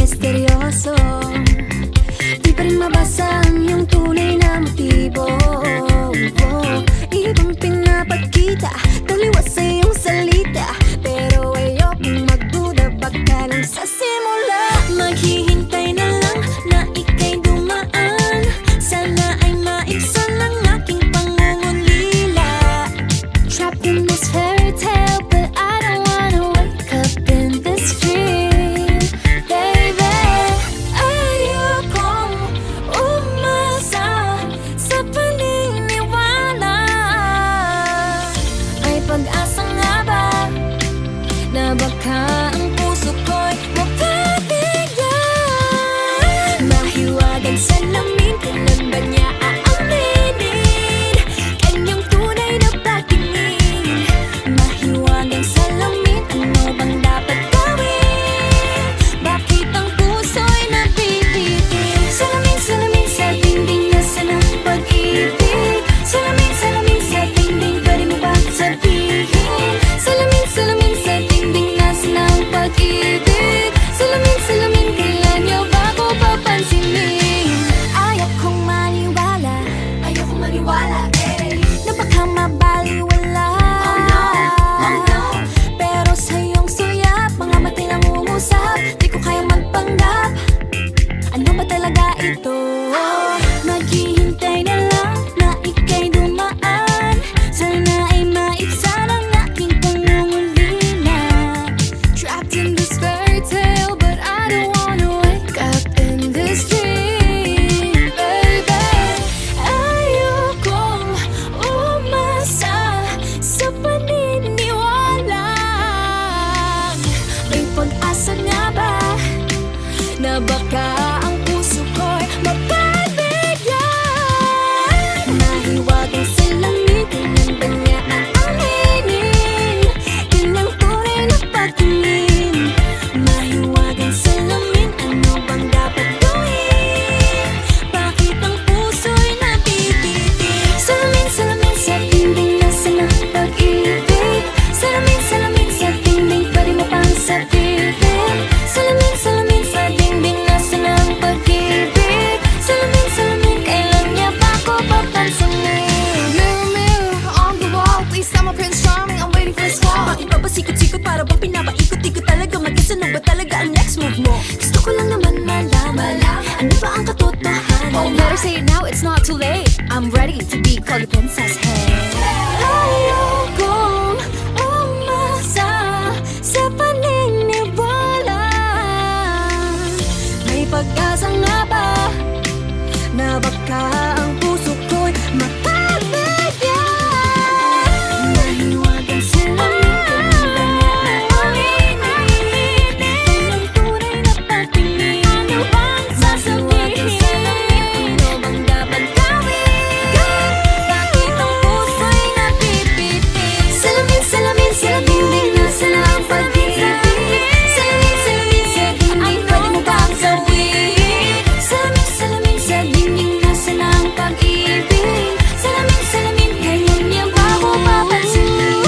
misteryoso. Di pa rin mabasa ang iyong tunay na motibo. Ibang pinapakita, taliwas sa iyong salita, pero ayokong magduda baka nang sa simula. Maghihintay na lang na ika'y dumaan, sana ay maibsan ang aking pangungulila. Trapped in this fairy tale, but I don't wanna wake up in this dream, baby. Ayokong umasa sa paniniwala. May pag-asa nga ba na baka ang puso ko'y mapabigyan? Mahiwagang salamin, kailan ba niya aaminin kanyang tunay na pagtingin? Mahiwagang salamin, ano bang dapat gawin? Bakit ang puso'y nabibitin? Salamin, salamin sa dingding, nasaan ang pag-ibig? Salamin, salamin sa dingding, pwede mo ba sabihin? Salamin, salamin sa dingding, nasaan ang pag-ibig? Salamin, salamin, kailan niyo ba ko papansinin? Ayokong maniwala, na baka mabaliwala. Oh no, pero sa iyong suya, mga matay lang umusap, di ko kayang magpanggap. Ano ba talaga ito? Maghihintay na lang na ika'y dumaan, sana ay maibsan ang aking pangungulila. Trapped in this fairy tale, but I don't wanna wake up in this dream, baby. Ayokong umasa sa paniniwala. May pag-asa nga ba na baka ang puso ko'y mapabigyan? Mahiwagang salamin, kailan ba niya aaminin kanyang tunay na pagtingin? Mahiwagang salamin, ano bang dapat gawin? Bakit ang puso'y nabibitin? Salamin, salamin sa dingding, nasaan ang pag-ibig? Salamin, salamin sa dingding, pwede mo pang sabihin? Salamin, salamin sa dingding, nasaan ang pag-ibig? Salamin, salamin, kailan niya ba ko papansinin? Mirror, mirror on the wall, please tell my Prince Charming I'm waiting for his call. Bakit ba pasikot-sikot, para bang pinapaikot-ikot talaga? Mag-isa ano ba talaga ang next move mo? Gusto ko lang naman malaman, ano ba ang katotohanan? Oh, better say it now, it's not too late. I'm ready to be called a princess, hey. Ayokong umasa sa paniniwala. May pag-asa nga ba na baka ang puso ko'y mapabigyan? Mahiwagang salamin, kailan ba niya aaminin kanyang tunay na pagtingin? Ano bang sasabihin? Ano bang dapat gawin? Bakit ang puso'y nabibitin? Salamin, salamin sa dingding, nasaan ang pag-ibig? Salamin, salamin sa dingding, pwede mo bang sabihin? Salamin, salamin sa dingding, nasaan ang pag-ibig? Salamin, salamin, kailan niya ba ko papansinin?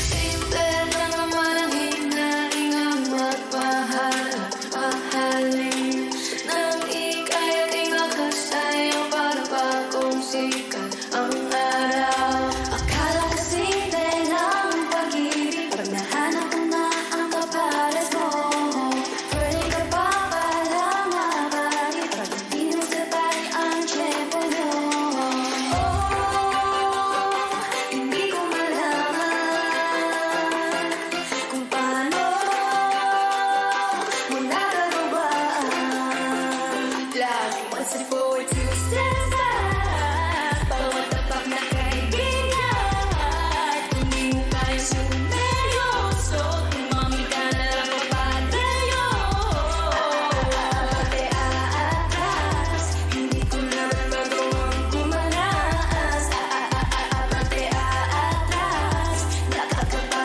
Simple lang naman ang hinaing ang magmahal at mahalin. Nang ika'y ating akasayo para bagong sikat ang araw. Akala kasing dahil lang ang pag-ibig, pag nahanap ko na ang kapares mo. Pwede ka pa palang mabalik, pag di mo sabay ang tiyempo nyo. Hindi ko malaman kung paano mo nagagawaan. Lagi one step forward, two steps back. Bawat tapak na kaibigan, kung di mo kaya sumeryoso, tumami ka na lang papalayo. Pati aatras, hindi ko naman magawang kumalas. Pati aatras, nakakapagod.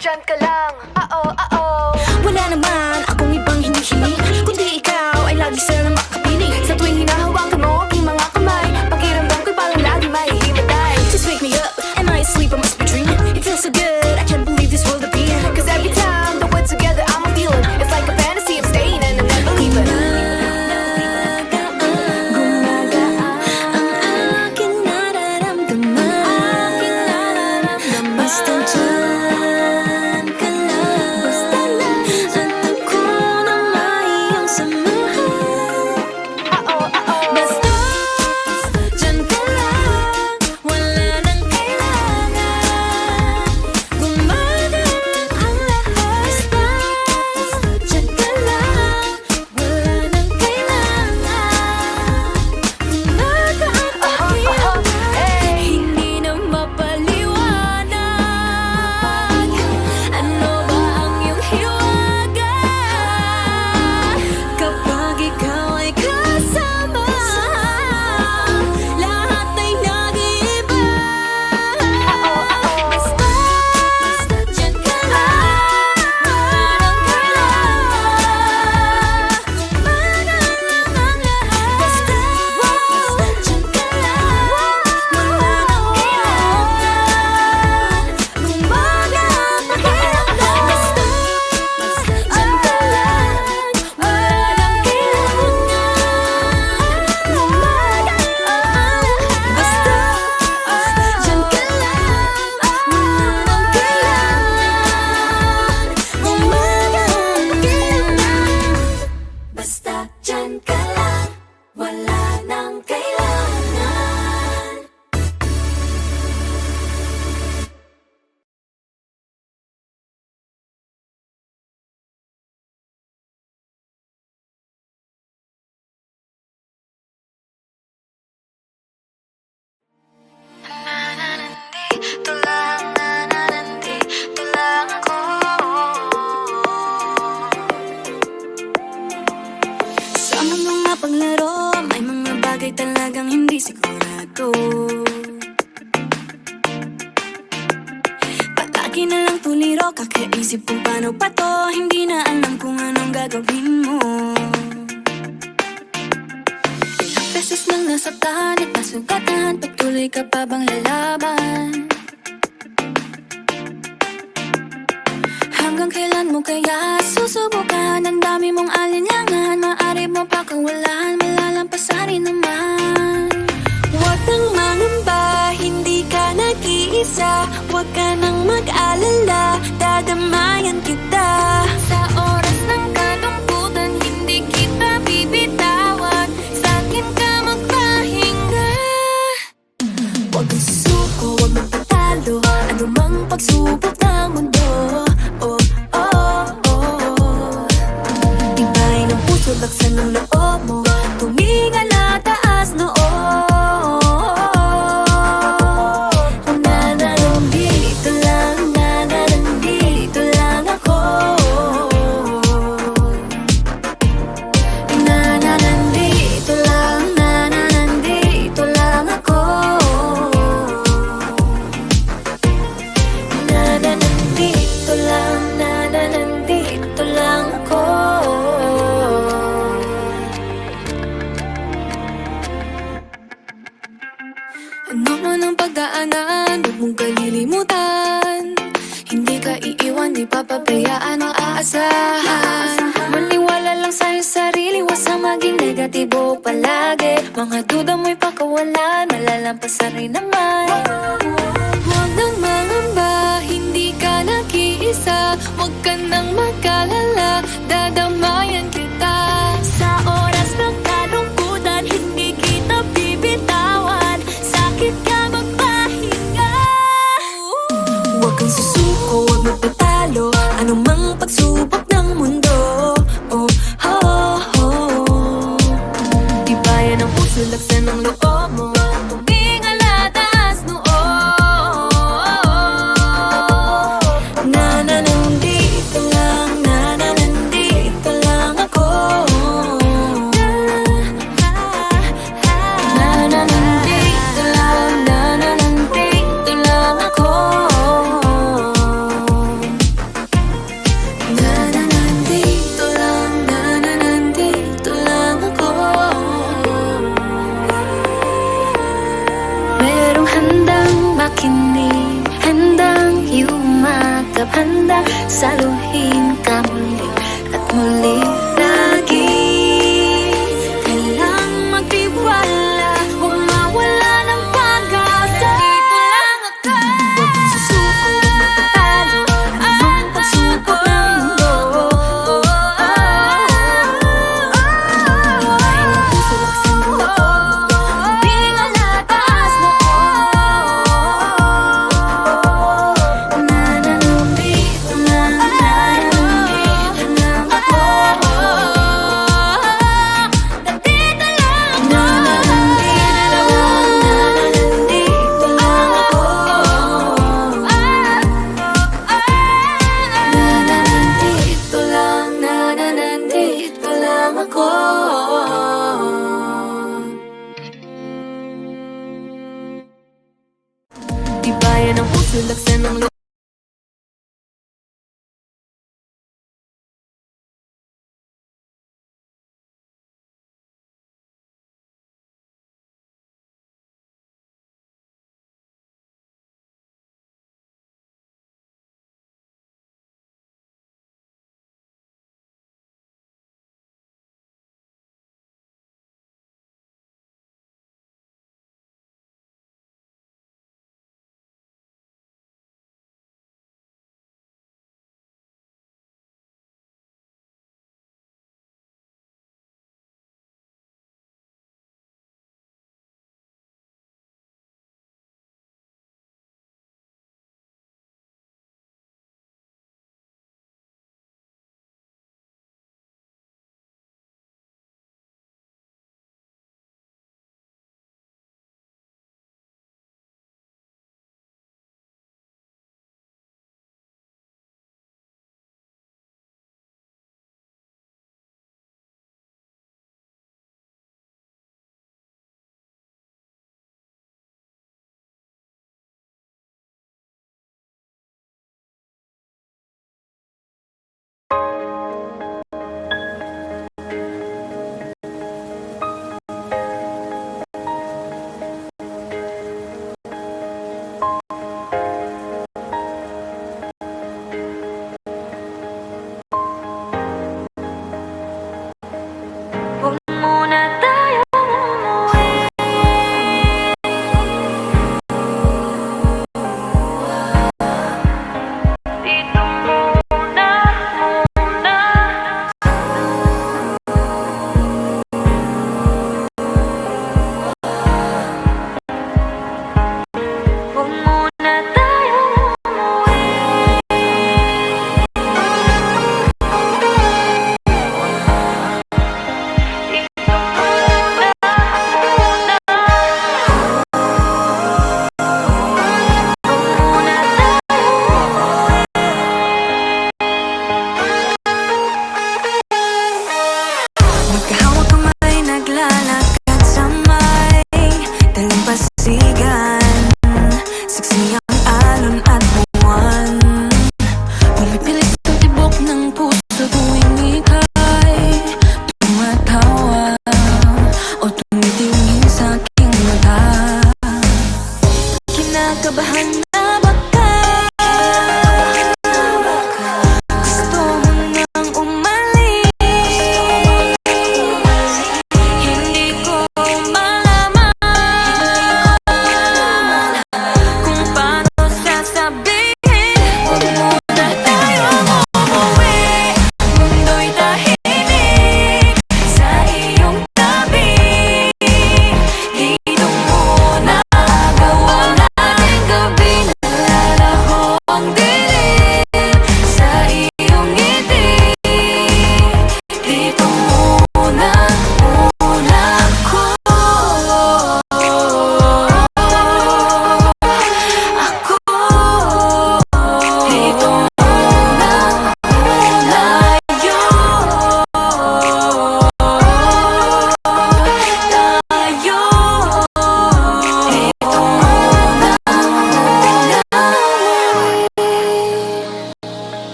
dyan ka lang. Wala naman akong ibang hinihiling, kundi ikaw ay lagi silang makapiling. Sa tuwing hinahawakan mo aking mga kamay, pakiramdam ko'y parang lagi mahihimatay. Just wake me up, am I asleep? I must be dreaming. It feels so good, I can't believe this world of being. Cause every time that we're together I'm a feeling. It's like a fantasy, I'm staying and I'm never leaving. Basta dyan ka lang, basta lang, alam ko na may iyong samahan. Basta dyan ka lang, wala nang kailangan, gumagaan ang lahat. Basta dyan ka lang, wala nang kailangan, gumagaan ang lahat. Hindi na mapaliwanag, ano ba ang iyong hiwaga kapag ikaw ay kasama, lahat ay nag-iiba. Basta dyan ka lang, wala nang kailangan, gumagaan ang lahat. Basta dyan ka lang, wala nang kailangan, gumagaan ang pakiramdam. Basta dyan ka lang, wala nang kailangan, gumagaan ang lahat. Basta dyan ka lang, wala nang kailangan, gumagaan ang pakiramdam. Basta dyan ka lang, wala nang kailangan. Nandito lang, nandito lang ako. Sa mundong mapaglaro, may mga bagay talagang hindi sigurado. Palagi na lang tuliro, kakaisip kung paano pa to. Hindi na alam kung anong gagawin mo. Ilang beses nang nasaktan at nasugatan, patuloy ka pa bang lalaban? Hanggang kailan mo kaya susubukan? Ang dami mong alinlangan, maaari mo pakawalan, malalampasan rin naman. Huwag nang mangamba, hindi ka nag-iisa. Huwag ka nang mag-alala, dadamayan kita. Sa oras ng kalungkutan, hindi kita bibitawan. Sa'kin ka magpahinga. Huwag kang susuko, huwag magpatalo, anumang pagsubok ng mundo. Tibay ng puso, laksan ng loob mo, tumingala taas noo. Nandito lang, nandito lang ako. Nandito lang, nandito lang ako. Nandito lang, nandito lang ako. Ano man ang pagdaanan, huwag mong kalilimutan. Hindi ka iiwan, di papabayaan ang aasahan. Maniwala lang sa'yo sarili, huwag sa maging negatibo palagi. Mga duda mo'y pakawalan, malalampasan rin naman. Huwag nang mangamba, hindi ka nag-iisa. Huwag ka nang mag-alala, dadamayan kita. Sa oras ng kalungkutan, hindi kita bibitawan. Sakit ka magpahinga. Huwag kang susuko, huwag magpatalo, anumang pagsubok ng mundo. Tibayan ang puso, laksan ng loob mo, tumingala taas noo. Nandito lang, nandito lang ako.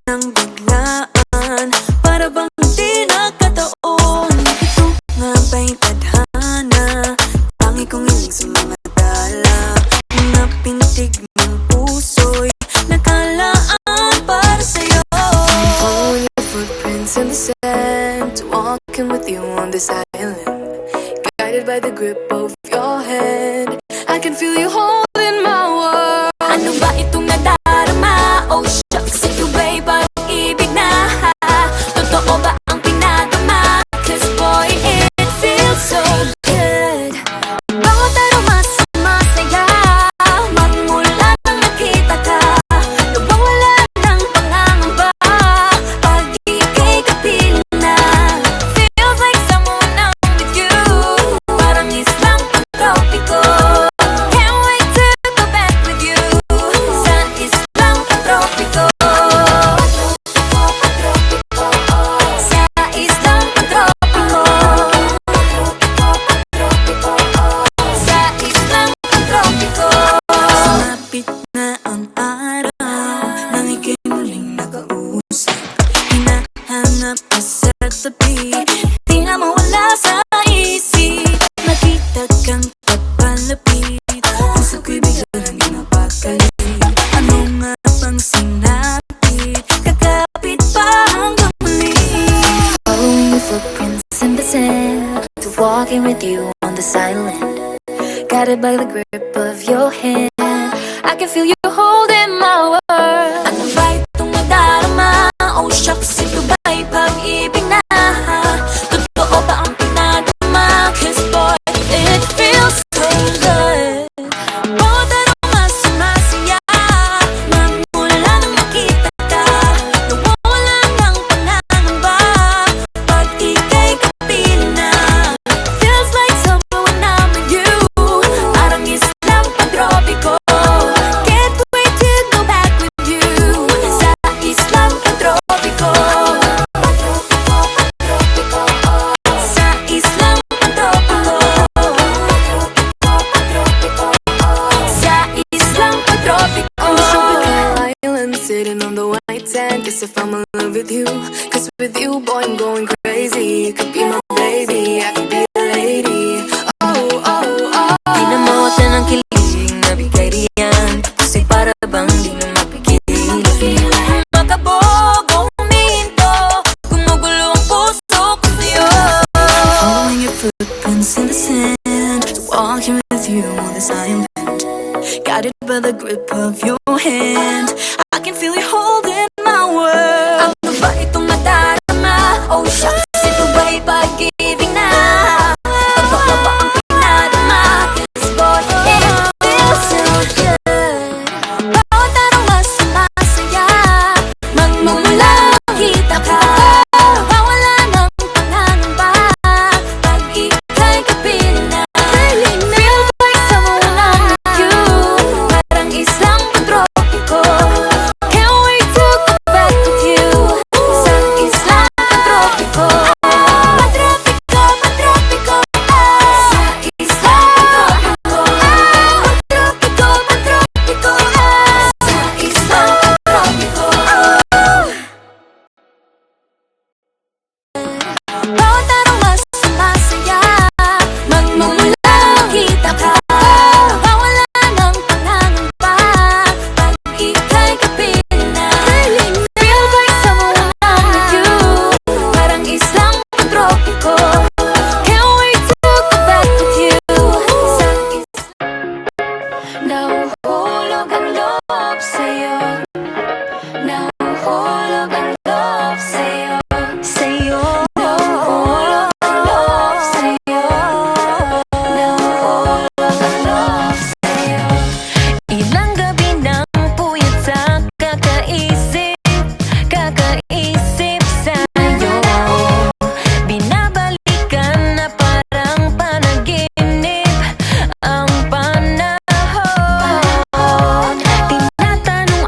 ng biglaan, para bang di nakataon. Ito nga ba'y tadhana, tangi kong hiling sa mga dala. Mga pintig ng puso'y nakalaan para sa'yo. Following your footprints in the sand, walking with you on this island, guided by the grip of your hand. I can feel you holding my world. Ano ba itong nadarama? Oh shucks, ito ba'y parang ibig na? Totoo ba ang pinadama? 'Cause boy, it feels so good. Bawat aroma sumasaya, magmula nang nakita ka. Nawawala ng pangangamba pag ika'y kapiling na. Feels like someone I'm with you, parang islang pagtropiko. Can't wait to go back with you sa islang pagtropiko. Sa islang pagtropiko. Sa islang pagtropiko. Sumapit na ang araw nang ika'y muling nakausap. Hinahanap ka sa tabi, di na mawala sa isip. Nakita kang papalapit, puso ko'y biglang di mapakali. Ano nga bang sinapit, kakapit pa hanggang muli. Following your footprints in the sand, to walking with you on this island, guided by the grip of your hand. I can feel you holding my world. Ano ba itong nadarama? Oh shucks, ito ba'y pag-ibig na? Totoo ba ang pinadama? 'Cause boy, it feels so good. Bawat aroma sumasaya, magmula nang makita ka. Nawawala ng pangangamba pag ika'y kapiling na. Feels like summer when I'm with you, parang islang pagtropiko. Can't wait to go back with you sa islang pagtropiko. Sa islang pagtropiko. Sa islang pagtropiko. I'm a tropical island sitting on the white sand. Guess if I'm in love with you, 'cause with you, boy, I'm going crazy. You could be my baby, I could be a lady. Oh, oh, oh. Di na mawala ng kilig na bigay riyan, kasi para bang di na mapigil. Makabog o huminto, gumugulo ang puso ko sa'yo. Following your footprints in the sand, walking with you on this island, guided by the grip of your hand. I can feel you holding my world. Ano ba itong nadarama? Oh shucks, ito ba'y pag-ibig na? Totoo ba ang pinadama? 'Cause boy, it feels so good. Bawat aroma sumasaya, magmumula makita ka. Nawawala ng pangangamba pag ika'y kapiling na. Feels like someone I'm with you, parang islang pagtropiko. Can't wait to go back with you sa islang pagtropiko. Pagtropiko, pagtropiko. Sa islang pagtropiko. Pagtropiko, pagtropiko. Sa islang pagtropiko. Bawat aroma sumasaya, magmumula makita ka. Nawawala ng pangangamba pag ika'y kapiling na. Feels like someone I'm with you, parang islang pagtropiko. Can't wait to go back with you sa nahuhulog ang loob sa'yo. Nahuhulog ang loob sa'yo. Sa'yo. Nahuhulog ang loob sa'yo. Nahuhulog ang loob sa'yo. Ilang gabi nang puyat sa kakaisip sa'yo. Binabalikan na parang panaginip ang panahon. Tinatanong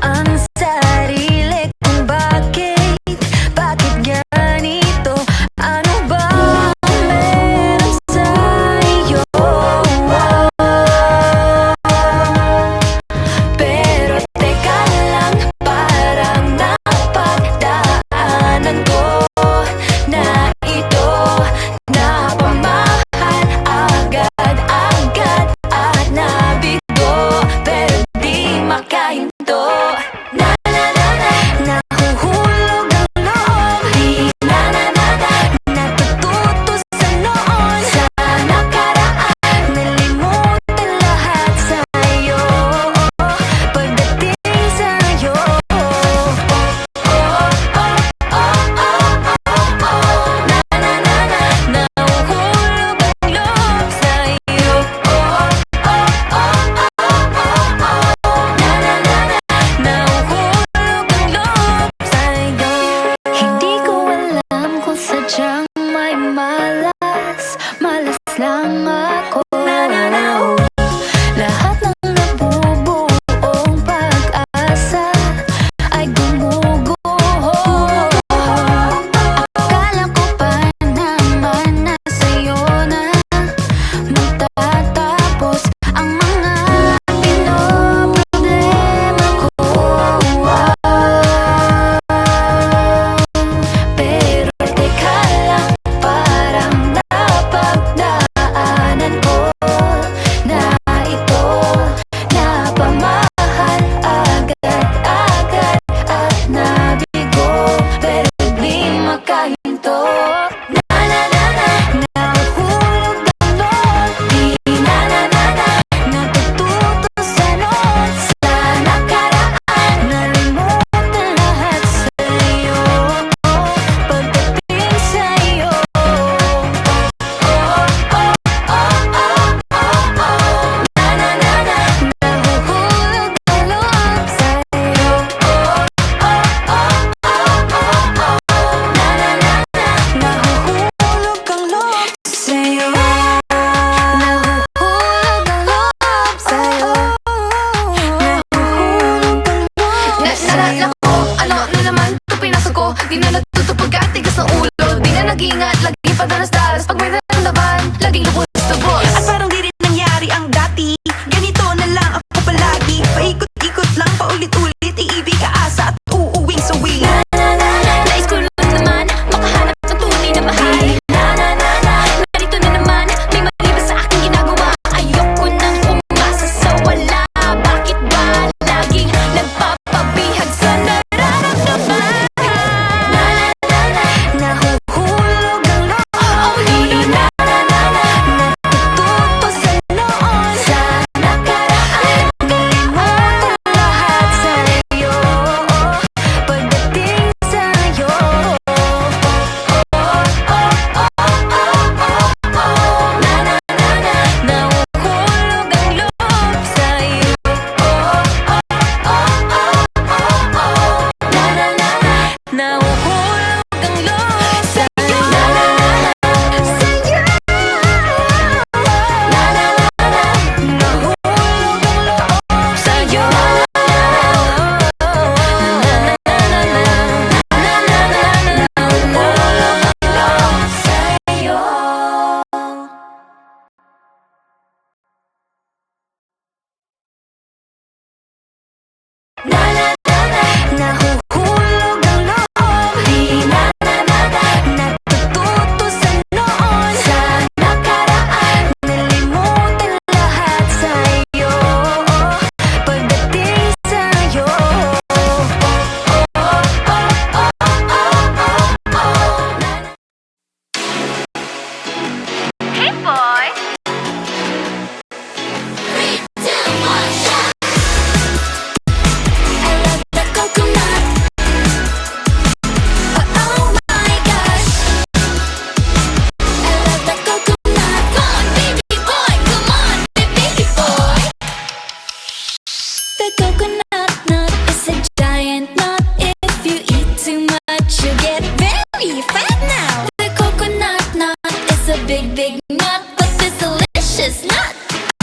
coconut nut is a giant nut. If you eat too much, you get very fat now. The coconut nut is a big, big nut, but this delicious nut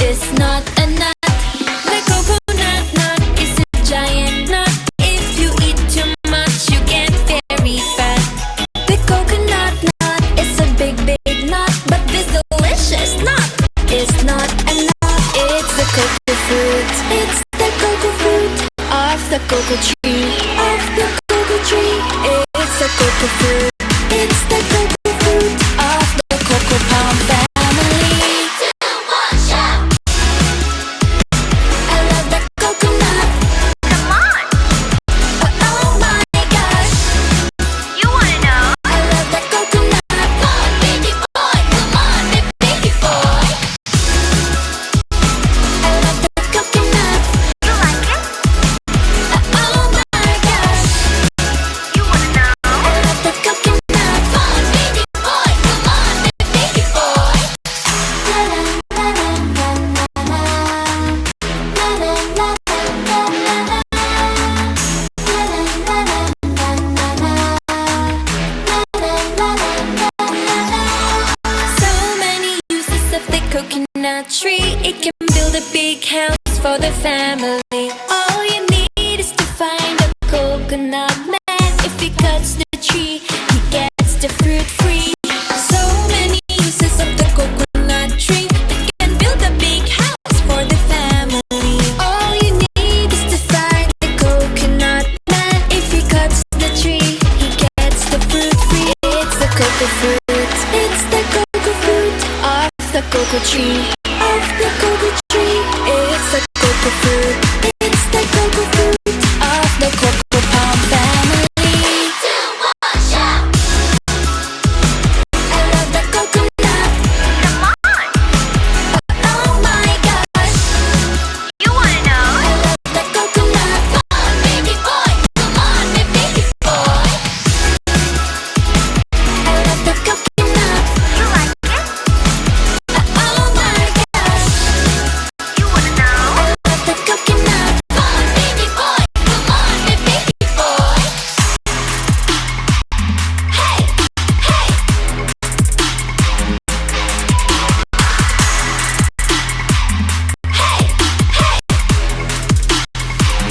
is not a nut. The coconut nut is a giant nut. If you eat too much, you get very fat. The coconut nut is a big, big nut, but this delicious nut is not a nut. It's the cocoa fruit. It's the cocoa fruit of the cocoa tree. Of the cocoa tree. It's the cocoa fruit. It's the cocoa fruit of the cocoa palm family. I love the coconut. Come on. Oh my gosh. You wanna know? I love the coconut. Come on, baby boy. Come on, baby boy. I love the coconut. You like it? Oh my gosh. You wanna know? I love the coconut. Come on, baby boy. Come on, baby boy. La la la la la la. La la la la la la. La la la la la la. So many uses of the coconut tree. It can build a big house for the family. All you need is to find a coconut man. If he cuts the tree, he gets the fruit free. So many uses of the coconut tree. It can build a big house for the family. All you need is to find the coconut man. If he cuts the tree, he gets the fruit free. It's the cocoa fruit. It's the cocoa fruit of the cocoa tree. Of the cocoa tree. It's the cocoa fruit. It's the cocoa fruit of the cocoa palm family. I love the coconut. Come on. Oh my gosh. You wanna know? I love the coconut. Come on, baby boy. Come on, baby boy. I love the coconut. You like it? Oh my gosh. You wanna know? I love the coconut. Come on, baby boy. Come on, baby boy. Hey, hey.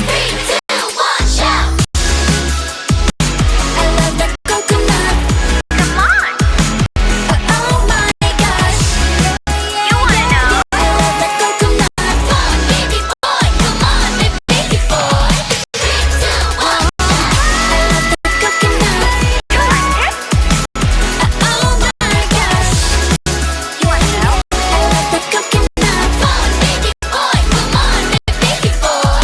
3, 2, 1, shout! I love the coconut. Come on. Oh my gosh. You wanna know? I love the coconut. Come on, baby boy. Come on, baby boy. 3, 2, 1. I love the coconut. You like it? Oh my gosh. You wanna know? I love the coconut. Come on, baby boy. Come on, baby boy.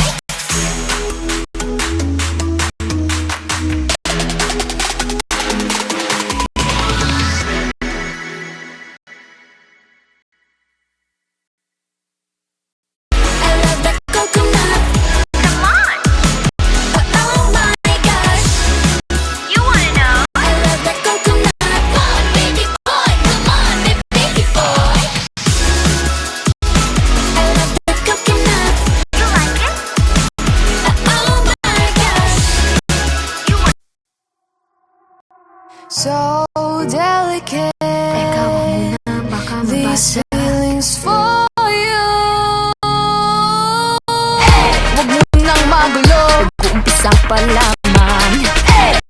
I love the coconut. Come on. Oh my gosh. You wanna know? I love the coconut. Come on, baby boy. Come on, baby boy. I love the coconut. You like it? Oh my gosh. You want So delicate. These feelings for you. Huwag mo nang magulo. Mag-uumpisa pa lamang.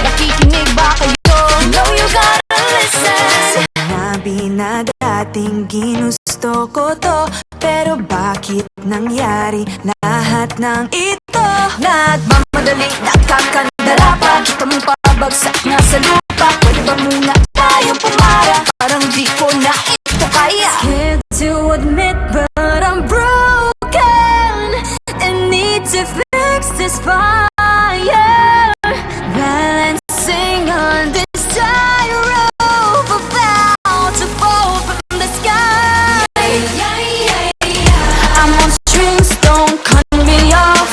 Nakikinig ba kayo? You know you gotta listen. Sinabi na dating ginusto ko to, pero bakit nangyari lahat ng ito? Nagmamadali, nakakandala pa. Kita mong pabagsak na sa lupa. Pwede ba muna tayong pumara? Parang di ko na ito kaya. Scared to admit but I'm broken and need to fix this fire. Balancing on this tightrope, about to fall from the sky. I'm on strings, don't cut me off.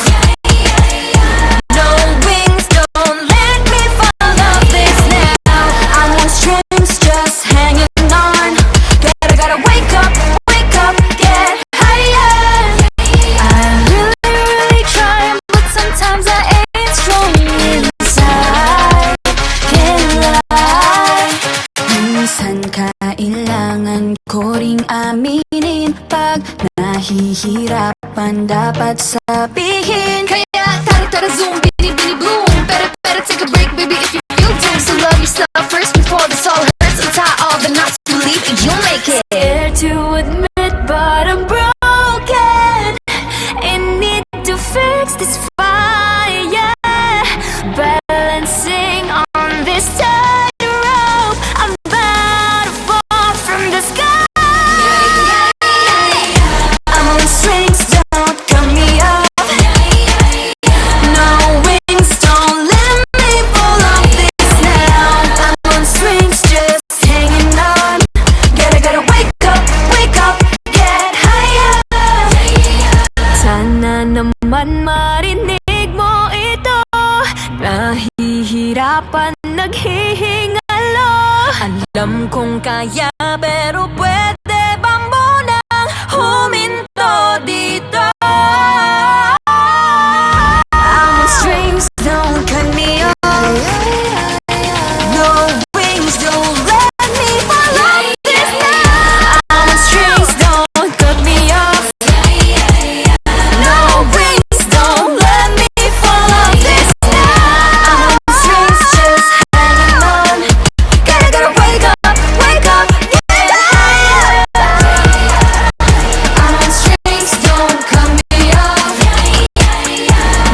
No wings, don't let me fall off this now. I'm on strings, just hanging on. Gotta wake up, get higher. I really, really try aminin pag nahihirapan dapat sabihin. Kaya tara zoom, bini bloom. Better take a break, baby, if you feel doom. So love yourself first before this all hurts. Untie all the knots, believe it, you'll make it. Scared to admit, but I'm broken and need to fix this fire. Balancing on this tightrope, I'm about to fall from the sky. I'm on strings, don't cut me off. No wings, don't let me fall off this now. I'm on strings, just hanging on. Gotta wake up, get higher. Sana naman marinig mo ito. Nahihirapan, naghihingalo. Alam kong kaya, pero pwede bang munang huminto dito? I'm on strings, don't cut me off. No wings, don't let me fall off this now. I'm on strings, don't cut me off. No wings, don't let me fall off this now. I'm on strings, just hanging on. Gotta wake up, get higher. I'm on strings, don't cut me off.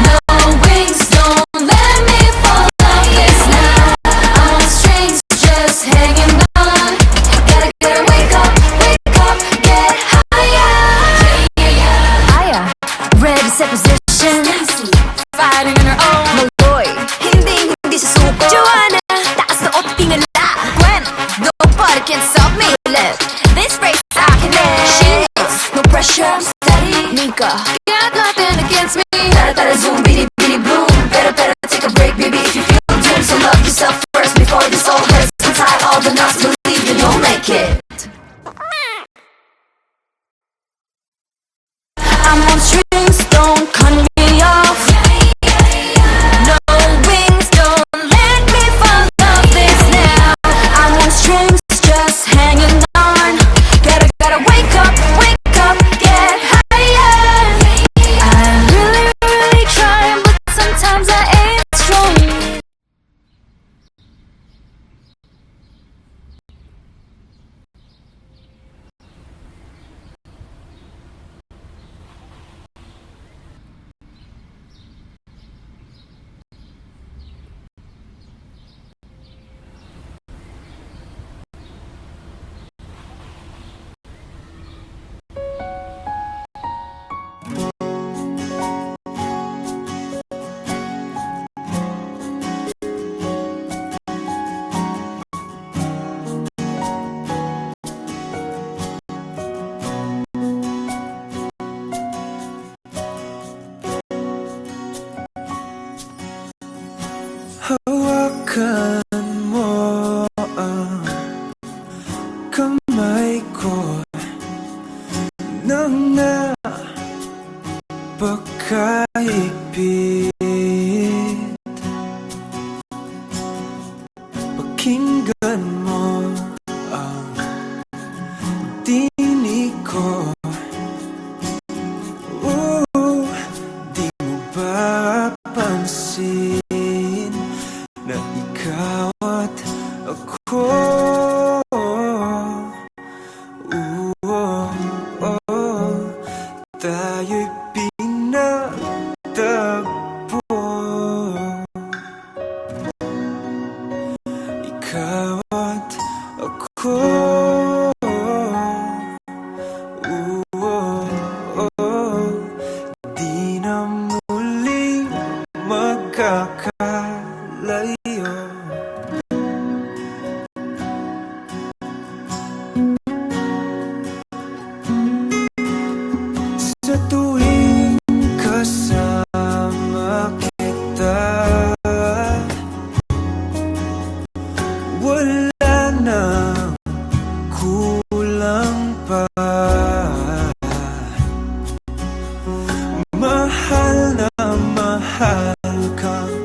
No wings, don't let me fall off this now. I'm on strings, just hanging on. Gotta wake up, get higher. Aya, ready, set position. Fighting on her own. Maloy, hindi susuko. Joanna, taas na o tingala. Gwen, nobody can stop me. Live this race, I can live. She knows, no pressure, I'm steady. Nika, got nothing against me. Tara zoom, bini bloom. Better take a break, baby, if you feel doomed. So love yourself first before this all hurts. Untie all the knots, believe you don't make it. I'm on strings, don't cut me off. No wings, don't let me fall off this now. I'm on strings, just hanging on. Gotta wake up, get higher. I'm really trying, but sometimes I ain't strong. Hawakan mo ang kamay ko nang napakaipit. Pakinggan mo ang tinig ko. Di mo ba pansin na ikaw at ako? Tayo'y pinagtagpo. Ikaw at ako. Di na muling magkakalayo. Sa tuwing kasama kita, wala nang kulang pa. Mahal na mahal kang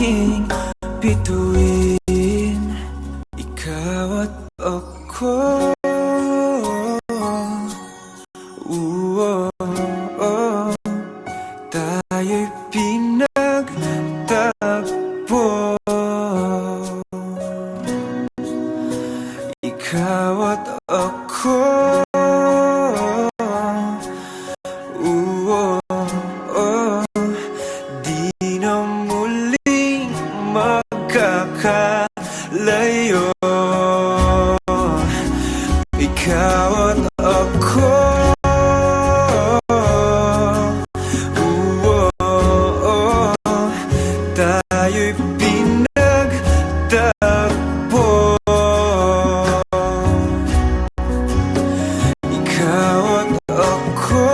aking bituin. Ikaw at ako, tayo'y pinagtagpo. Ikaw at ako, di na muling magkakalayo. Ikaw at ako, tayo'y pinagtagpo. Ikaw at ako,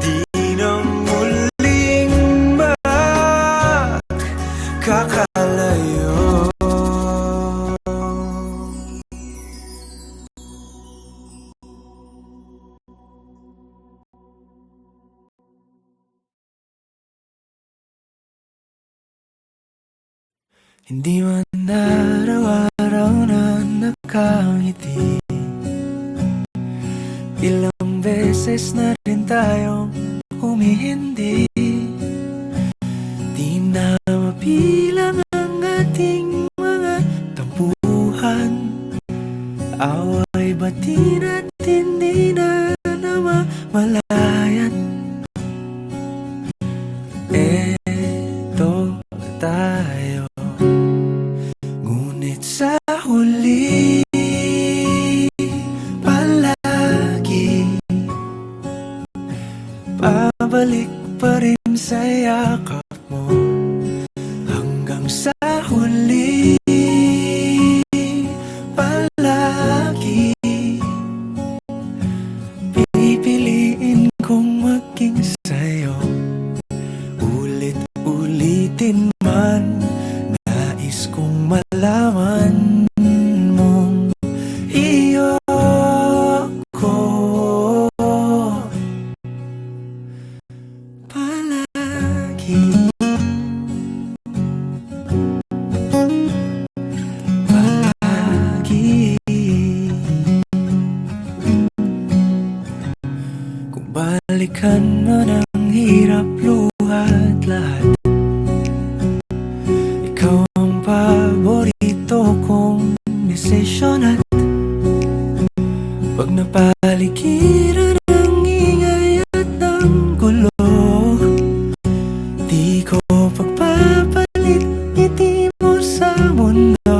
di na muling magkakalayo. Hindi man araw-araw na nakangiti, ilang beses na rin tayong humihindi. Di na mabilang ang ating mga tampuhan, away bati natin di na namamalayan. Eto tayo, ngunit sa huli palagi pabalik pa rin sa yakap mo. Hanggang sa huli palagi pipiliin kong maging sa'yo. Ulit-ulitin man, nais kong malaman mong iyo ko palagi. Palagi. Kung balikan man ang hirap, luhat lahat, ikaw ang paborito kong desisyon. At pag napaligiran ng ingay at ng gulo, di ko pagpapalit ngiti mo sa mundo.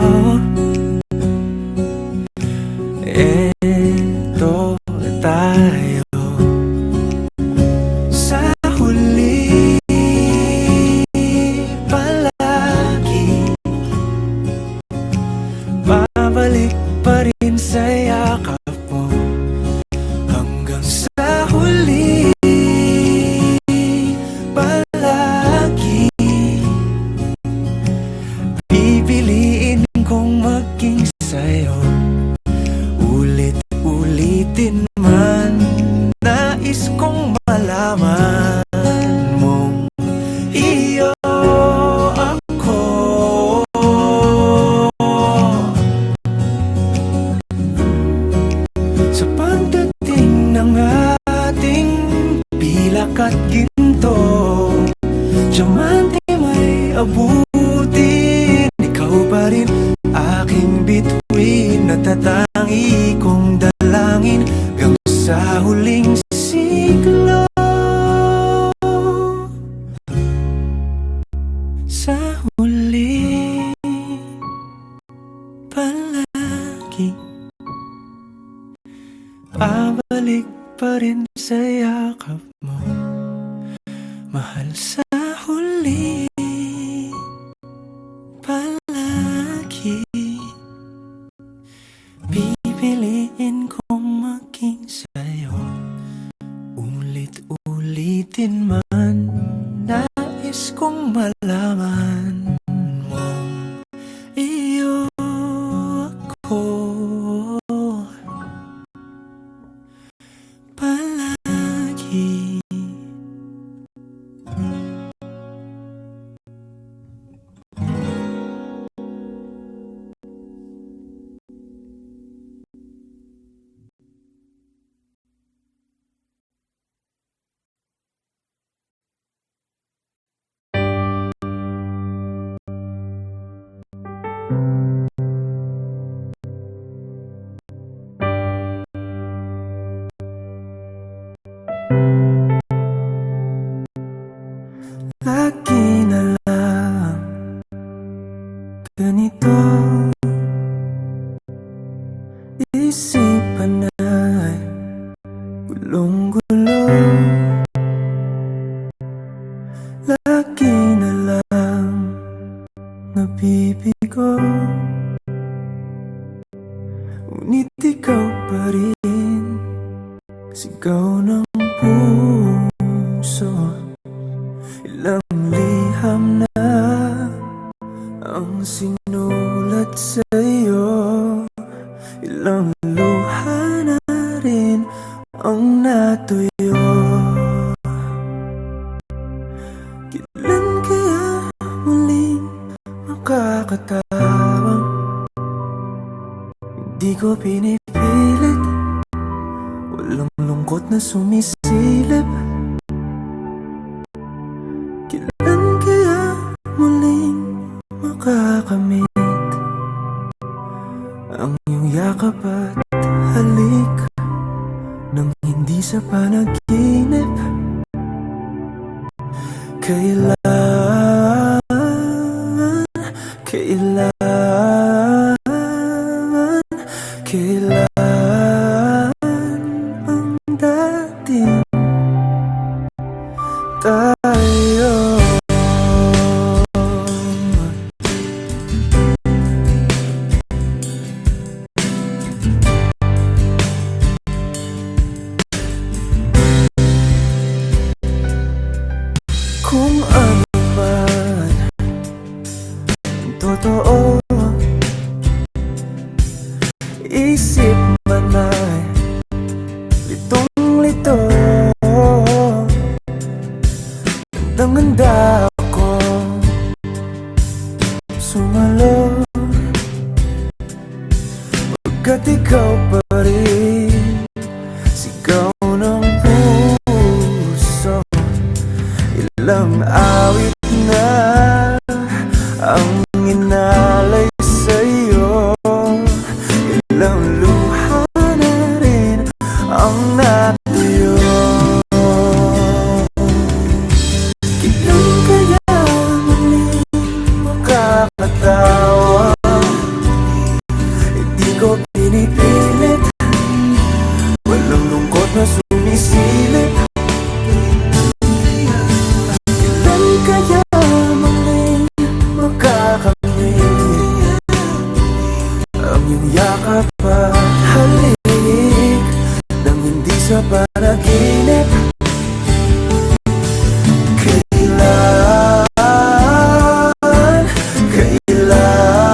Eto tayo, sa huli palagi babalik pa rin sa yakap mo. Hanggang sa huli palagi pipiliin kong maging sa'yo. Ulit-ulitin man, nais kong malaman mong iyo ako. Sa pagdating ng ating pilak at ginto, diamante may abutin, ikaw pa rin aking bituin. Natatangi kong dalangin hanggang sa huling siglo. Sa huli palagi pabalik pa rin sa yakap mo, mahal. Sa huli palagi pipiliin kong maging sa'yo. Ulit-ulitin man, nais kong malaman mong iyo ako palagi. isipan ay gulong-gulo. Lagi na lang nabibigo, ngunit ikaw pa rin, sigaw ng puso. Ilang liham na ang sinulat sa'yo, ilang luha na rin ang natuyo. Kailan kaya muling makakatawang hindi ko pinipilit, walang lungkot na sumisilip. Kailan kaya muling makakamit ang iyong yakap at halik nang hindi sa panaginip? Kailan, kailan, kailan ang dating tayo? Kung ano man ang totoo, isip man ay litong-lito. Handang-handa ako sumalo, pagkat ikaw pa rin, sigaw ng puso. Ilang awit na ang inalay sa'yo, ilang luha na rin ang natuyo. Kailan kaya muling makakatawa? Hindi ko pinipilit, walang lungkot na sumisilip. Kaya muling makakamit ang iyong yakap at halik nang hindi sa panaginip. Kailan, kailan, kailan,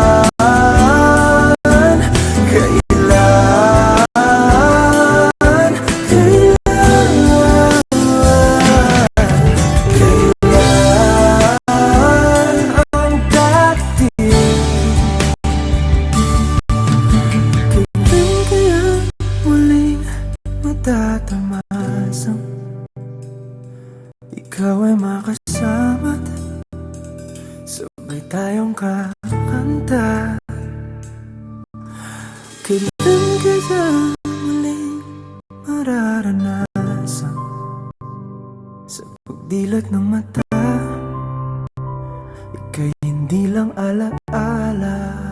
tatamasan, ikaw ay makasama't sabay tayong kakanta. Kailan kaya muling mararanasan sa pagdilat ng mata, ika'y hindi lang alaala.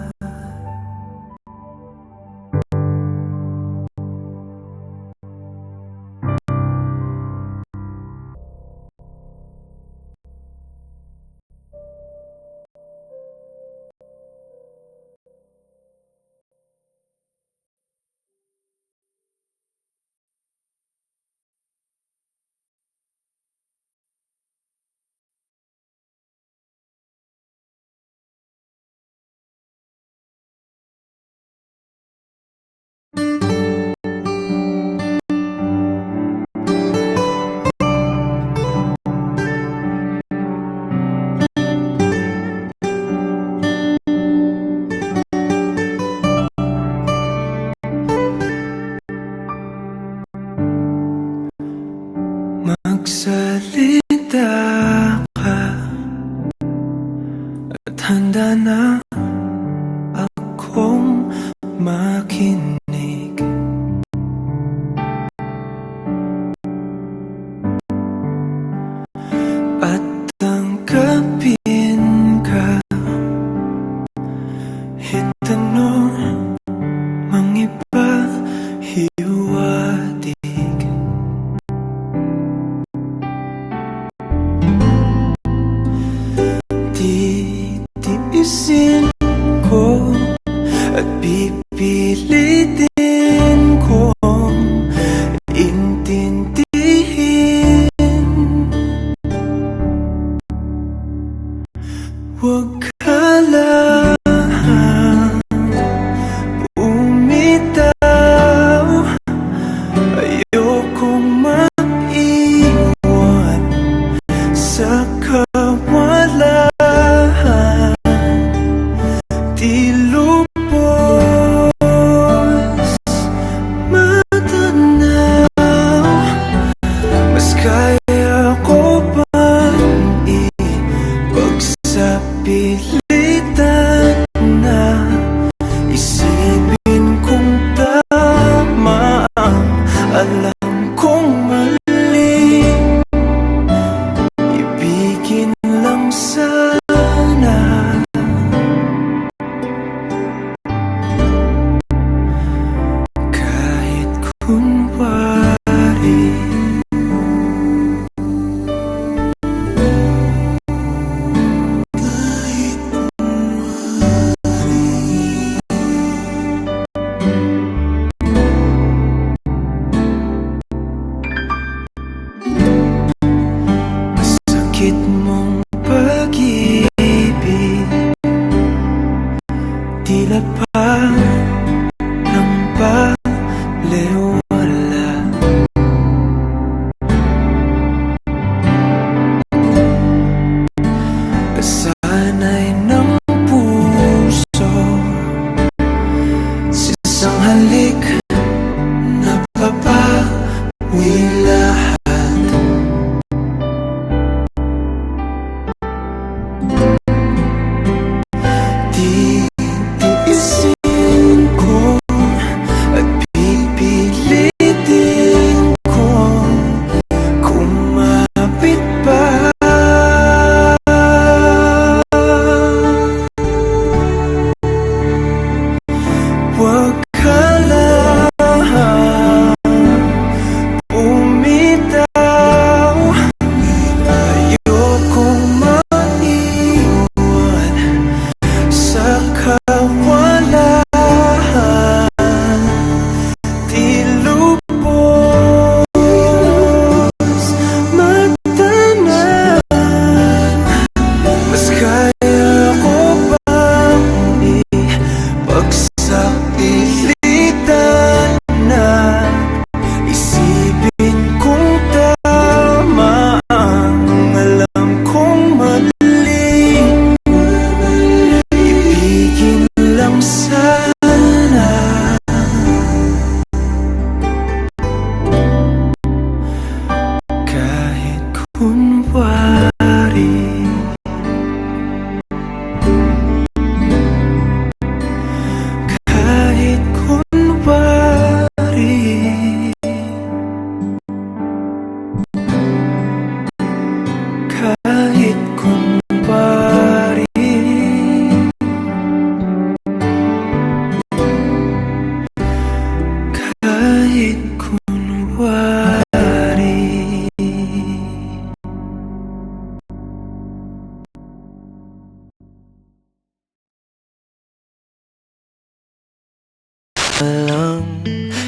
Magsalita ka at handa na akong makinig. At tanggapin ka, itanong mang iba. pag-ibig napapawi lahat. Titiisin ko at pipilitin ko kumapit pa. Huwag ka lang bumitaw. Ayokong maiwan sa kawalan. Di lubos magtanan. Mas kaya ko bang ipagsapilitan na isipin kung tama ang alam kong mali. Ibigin lang sana kahit kunwari. Kahit kunwari. Kahit kunwari. Kahit kunwari. Lang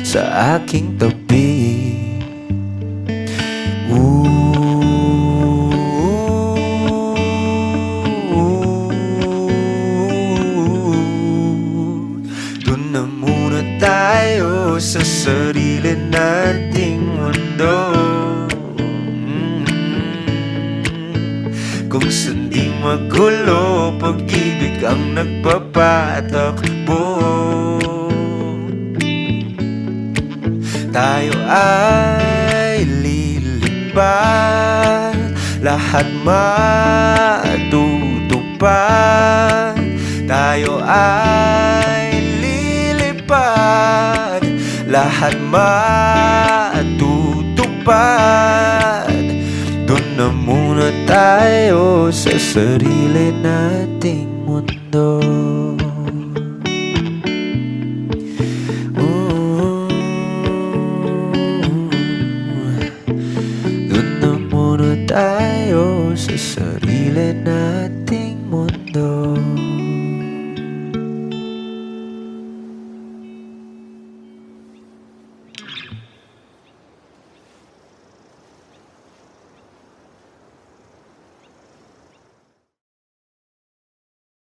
sa aking tabi. Doon na muna tayo sa sarili nating mundo. Kung saan di magulo, pag-ibig ang nagpapatakbo. Tayo ay lilipad, lahat matutupad. Tayo ay lilipad, lahat matutupad. Doon na muna tayo sa sarili nating